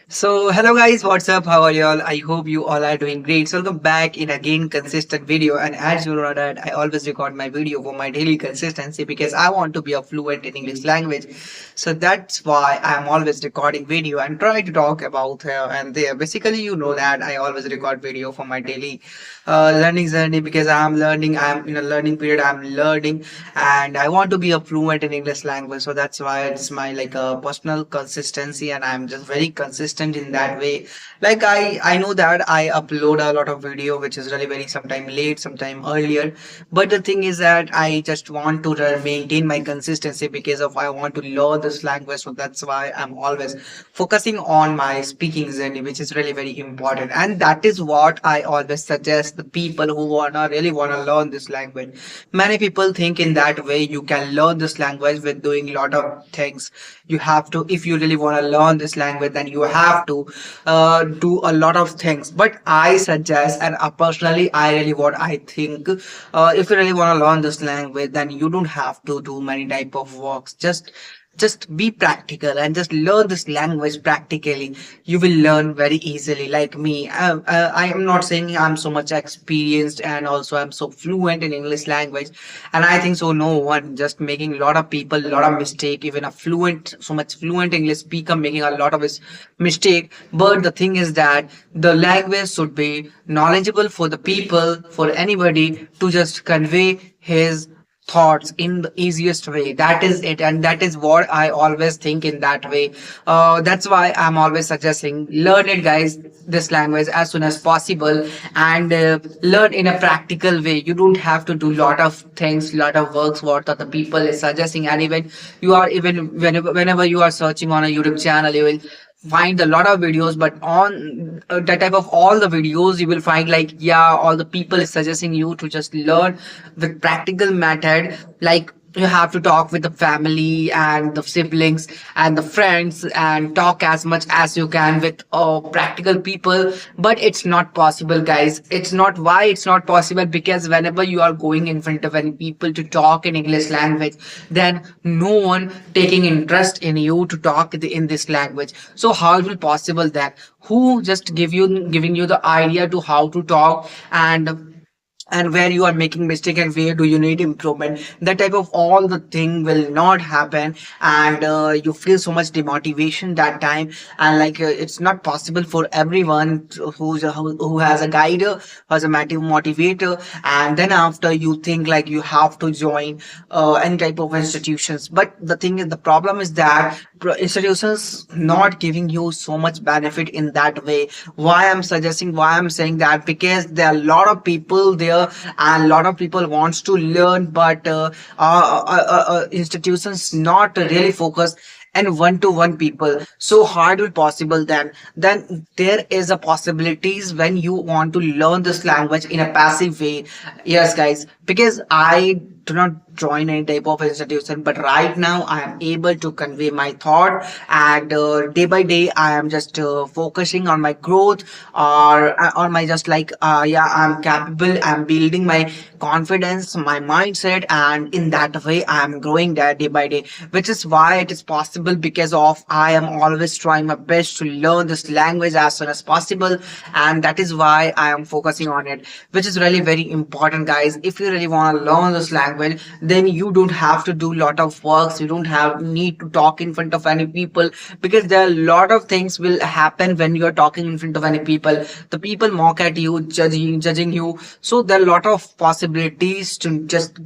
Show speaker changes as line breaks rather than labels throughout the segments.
So hello guys, what's up? How are you all? I hope you all are doing great. So welcome back in again consistent video. And as you know that I always record my video for my daily consistency because I want to be a fluent in English language. So that's why I'm always recording video and try to talk about here and there. Basically, you know that I always record video for my daily learning journey because I'm learning. I'm in a learning period. I'm learning, and I want to be a fluent in English language. So that's why it's my like a personal consistency, and I'm just very consistent in that way. Like I know that I upload a lot of video, which is really very sometime late, sometime earlier. But the thing is that I just want to maintain my consistency because of I want to learn this language. So that's why I'm always focusing on my speaking journey, which is really very important. And that is what I always suggest the people who wanna really wanna learn this language. Many people think in that way you can learn this language with doing a lot of things. You have to, if you really want to learn this language, then you have to do a lot of things. But I suggest, and personally, I really what I think, if you really want to learn this language, then you don't have to do many type of works. Just be practical and just learn this language practically. You will learn very easily. Like me, I am not saying I'm so much experienced and also I'm so fluent in English language, and I think so no one just making a lot of people a lot of mistake. Even a fluent, so much fluent English speaker making a lot of his mistake. But the thing is that the language should be knowledgeable for the people, for anybody to just convey his thoughts in the easiest way. That is it, and that is what I always think in that way. That's why I'm always suggesting learn it, guys, this language as soon as possible, and learn in a practical way. You don't have to do lot of things, lot of works what other people is suggesting. And even you are, even whenever you are searching on a YouTube channel, you will find a lot of videos, but on that type of all the videos you will find like, yeah, all the people is suggesting you to just learn with practical method. Like you have to talk with the family and the siblings and the friends and talk as much as you can with practical people. But it's not possible, guys. It's not, why it's not possible, because whenever you are going in front of any people to talk in English language, then no one taking interest in you to talk in this language. So how it will possible that who just giving you the idea to how to talk, and where you are making mistake and where do you need improvement. That type of all the thing will not happen, and you feel so much demotivation that time. And like it's not possible for everyone who has a guide, who has a motivator, and then after you think like you have to join any type of institutions. But the thing is, the problem is that institutions not giving you so much benefit in that way. Why I'm saying that, because there are a lot of people there and a lot of people wants to learn, but institutions not really focus and one-to-one people. So hard will possible. Then there is a possibilities when you want to learn this language in a passive way. Yes, guys, because I do not join any type of institution, but right now I am able to convey my thought, and day by day I am just focusing on my growth, or on my just like yeah, I'm capable, I'm building my confidence, my mindset, and in that way I am growing that day by day. Which is why it is possible, because of I am always trying my best to learn this language as soon as possible, and that is why I am focusing on it, which is really very important, guys. If you really want to learn this language, then you don't have to do lot of works. You don't have need to talk in front of any people, because there are a lot of things will happen when you are talking in front of any people. The people mock at you, judging you. So there are a lot of possibilities to just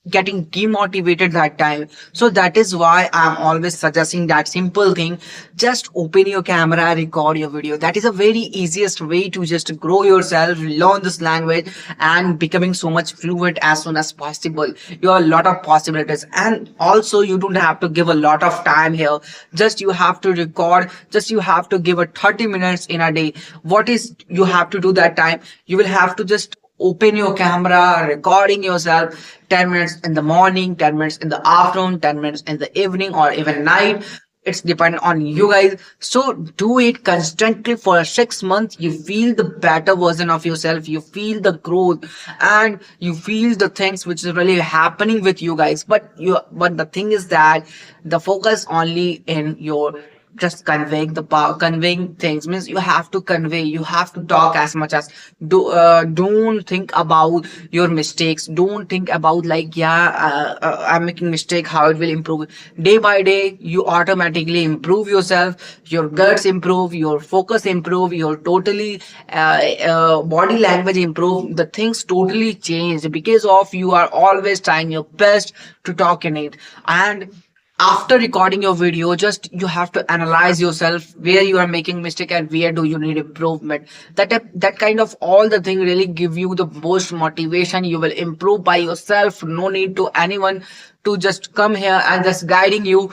getting demotivated that time. So that is why I'm always suggesting that simple thing: just open your camera, record your video. That is a very easiest way to just grow yourself, learn this language, and becoming so much fluent as soon as possible. You have a lot of possibilities, and also you don't have to give a lot of time here. Just you have to record, just you have to give a 30 minutes in a day. What is you have to do that time? You will have to just open your camera, recording yourself 10 minutes in the morning, 10 minutes in the afternoon, 10 minutes in the evening, or even night. It's dependent on you guys. So do it constantly for 6 months. You feel the better version of yourself. You feel the growth, and you feel the things which is really happening with you guys. But the thing is that the focus only in your just conveying the power, conveying things means you have to convey, you have to talk as much as don't think about your mistakes, don't think about like yeah, I'm making mistake, how it will improve. Day by day you automatically improve yourself, your guts improve, your focus improve, your totally body language improve, the things totally change because of you are always trying your best to talk in it. And after recording your video, just you have to analyze yourself where you are making mistake and where do you need improvement. That kind of all the thing really give you the most motivation. You will improve by yourself, no need to anyone to just come here and just guiding you.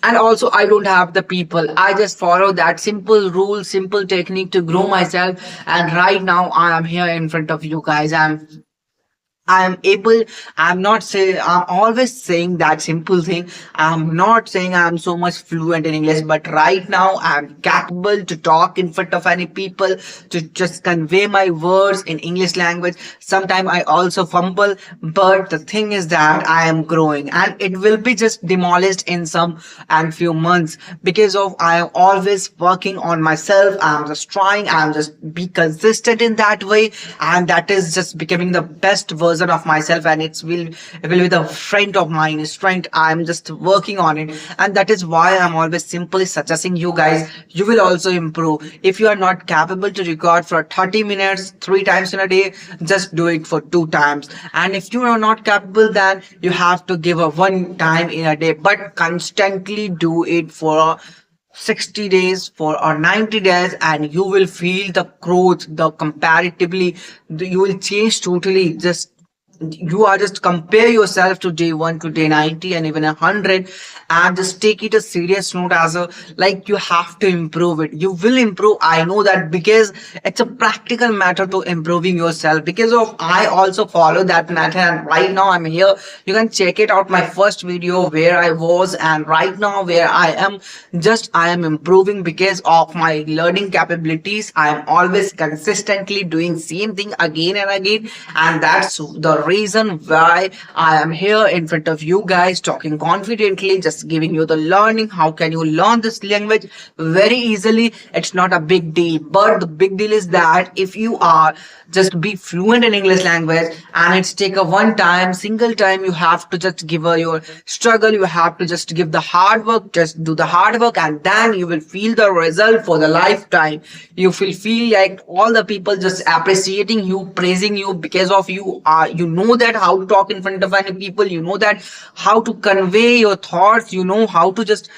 And also I don't have the people, I just follow that simple rule, simple technique to grow myself. And right now I am here in front of you guys. I'm able, I'm not saying, I'm always saying that simple thing. I'm not saying I'm so much fluent in English, but right now I'm capable to talk in front of any people, to just convey my words in English language. Sometimes I also fumble, but the thing is that I am growing and it will be just demolished in some and few months because of I am always working on myself. I'm just trying, I'm just be consistent in that way, and that is just becoming the best version of myself. And it will be the friend of mine strength. I'm just working on it, and that is why I'm always simply suggesting you guys, you will also improve. If you are not capable to record for 30 minutes 3 times in a day, just do it for 2 times. And if you are not capable, then you have to give a 1 time in a day, but constantly do it for 60 days for or 90 days, and you will feel the growth, the comparatively, you will change totally. Just you are just compare yourself to day 1 to day 90 and even 100, and just take it a serious note as a like you have to improve it. You will improve, I know that, because it's a practical matter to improving yourself. Because of I also follow that matter, and right now I'm here. You can check it out my first video where I was, and right now where I am. Just I am improving because of my learning capabilities. I am always consistently doing same thing again and again, and that's the reason why I am here in front of you guys talking confidently, just giving you the learning. How can you learn this language very easily? It's not a big deal, but the big deal is that if you are just be fluent in English language, and it's take a 1 time, single time, you have to just give your struggle, you have to just give the hard work, just do the hard work, and then you will feel the result for the lifetime. You will feel like all the people just appreciating you, praising you, because of you are, you know that how to talk in front of any people, you know that how to convey your thoughts, you know how to just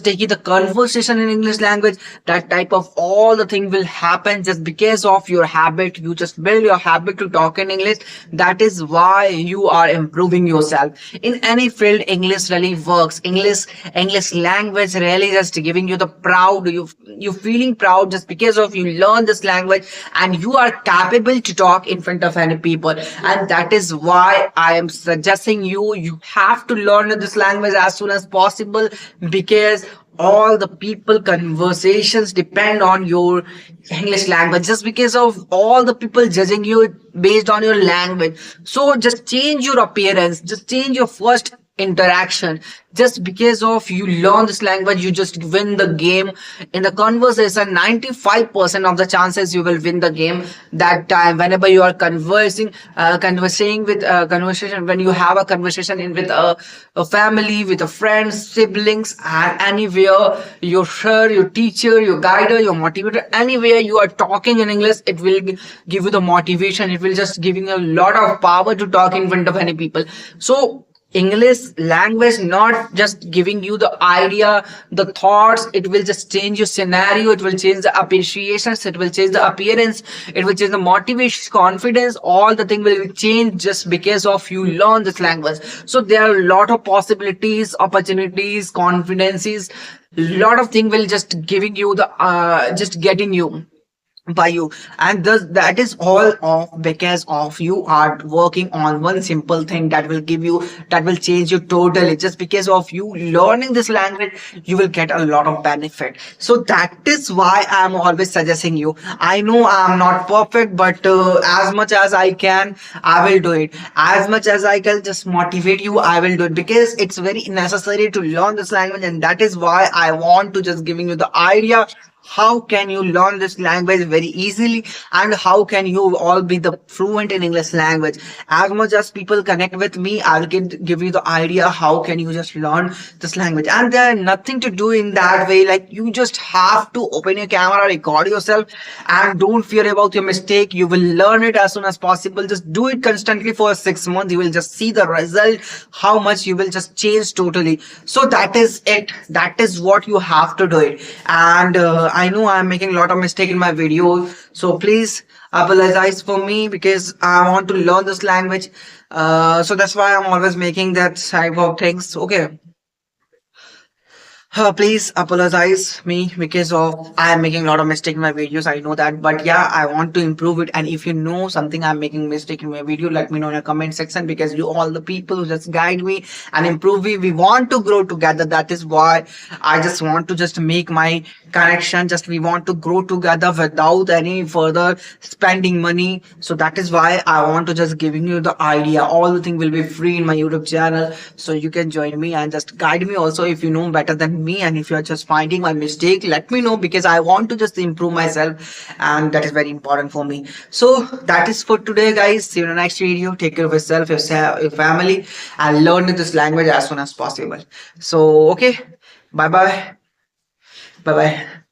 take it the conversation in English language. That type of all the thing will happen just because of your habit. You just build your habit to talk in English. That is why you are improving yourself in any field. English really works. English language really just giving you the proud, you feeling proud just because of you learn this language and you are capable to talk in front of any people. And that is why I am suggesting you have to learn this language as soon as possible, because all the people conversations depend on your English language, just because of all the people judging you based on your language. So just change your appearance, just change your first interaction. Just because of you learn this language, you just win the game in the conversation. 95% of the chances you will win the game that time whenever you are conversing with conversation, when you have a conversation in with a family, with a friends, siblings, and anywhere, your sir, your teacher, your guider, your motivator, anywhere you are talking in English, it will give you the motivation. It will just giving you a lot of power to talk in front of any people. So English language not just giving you the idea, the thoughts, it will just change your scenario, it will change the appreciations, it will change the appearance, it will change the motivation, confidence, all the thing will change just because of you learn this language. So there are a lot of possibilities, opportunities, confidences, lot of thing will just giving you the just getting you. by you, and thus that is all of because of you are working on one simple thing that will give you, that will change you totally. Just because of you learning this language, you will get a lot of benefit. So that is why I'm always suggesting you. I know I'm not perfect, but as much as I can, I will do it. As much as I can just motivate you, I will do it, because it's very necessary to learn this language. And that is why I want to just giving you the idea how can you learn this language very easily, and how can you all be the fluent in English language. As much as people connect with me, I'll give you the idea how can you just learn this language. And there nothing to do in that way, like you just have to open your camera, record yourself, and don't fear about your mistake. You will learn it as soon as possible. Just do it constantly for 6 months, you will just see the result, how much you will just change totally. So that is it, that is what you have to do it. And I know I'm making a lot of mistake in my video, so please apologize for me, because I want to learn this language. So that's why I'm always making that type of things. Okay, please apologize me, because of I am making a lot of mistake in my videos. I know that, but yeah, I want to improve it. And if you know something I'm making mistake in my video, let me know in the comment section, because you all the people who just guide me and improve me, we want to grow together. That is why I just want to just make my connection. Just we want to grow together without any further spending money. So that is why I want to just giving you the idea. All the thing will be free in my YouTube channel, so you can join me and just guide me also. If you know better than me, and if you are just finding my mistake, let me know, because I want to just improve myself, and that is very important for me. So that is for today, guys. See you in the next video. Take care of yourself, your family, and learn this language as soon as possible. So okay, bye bye. Bye bye.